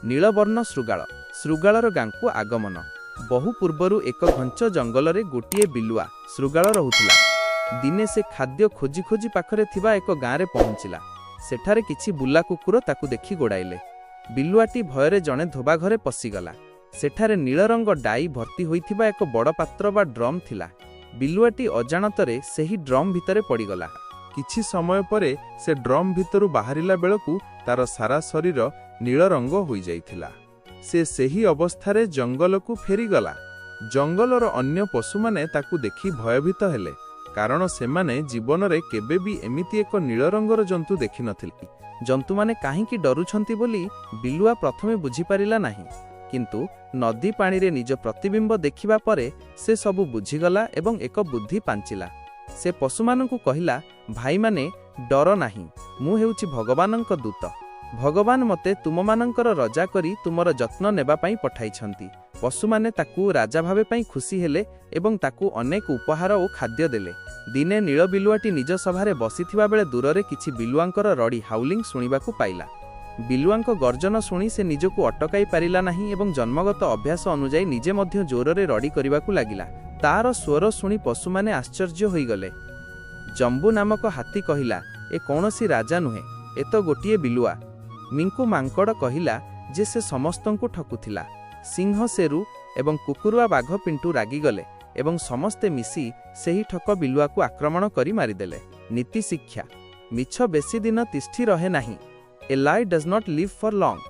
नीलवर्ण श्रृगाल श्रृगालर गाँकु आगमन बहु पूर्वरु एक घंच जंगल रे गोटिए बिलुआ श्रृगाल रहुथिला। दिने से खाद्य खोजी खोजी पाखरे थिबा एक गाँ रे पहुंचिला। सेठारे किछि बुला कुकुर ताकू देखि गोड़ाइले। बिलुआटी भयरे जणे धोबा घरे पशिगला। सेठारे नील रंग डाई भर्ती होइथिबा एक बड़ पात्र बा ड्रम थिला। बिलुआटी अजाणतरे सेही ड्रम भितरे पड़ीगला। किछि समय परे से ड्रम भितरु बाहरिला बेलकु तार सारा शरीर नील रंग होई जाइथिला। से सेही अवस्थारे जंगलकु फेरीगला। जंगलर अन्य पशु माने ताकू देखि भयभीत हेले, कारण सेमाने जीवन रे केबे भी एमिति एक नील रंगर जंतु देखि नथिले। जंतु माने काहींकि डरुछंती बोली बिलुआ प्रथमे बुझी पारिला नाही, किंतु नदी पानी रे निज प्रतिबिंब देखिबा परे से सबु बुझीगला एवं एक बुद्धि पांचिला। से पशुमानंकु कहिला, भाई माने डर नाही, मु हेउछि भगवानंक दूत। भगवान मते तुममानंकर रजा करी तुमर जत्न नेबा पई पठाइछंती। पशुमाने ताकू राजा भावे पई खुशी हेले एवं ताकू अनेक उपहार ओ खाद्य देले। दिने नील बिलुआटी निज सभारे बसिथिबा बेले दूररे किछि बिलुआंकर रडी हाउलिंग सुनिबाकू पाइला। बिलुआंक गर्जन शुणी से निजकू अटकाई पारिला नाही एवं जन्मगत अभ्यास अनुजाई निजे मध्य जोररे रडी करिबाकू लागिला। तार स्वर शुणी पशुमाने आश्चर्य होइगले। जंबू नामक हाथी कहिला, ए कौनसी राजा नुहे, ए तो गोटिए बिलुआ। मिंकू मांकड़ कहिला जे से समस्तंकु ठकुथिला। सिंह शेरू एवं कुकुरुआ बाघ पिंटू रागिगले एवं समस्ते मिसी सेही ठक बिलुआकू आक्रमण करी मारिदेले। नीति शिक्षा, मिछ बेसी दिन तिष्ठि रहे नाही। A lie does not live for long.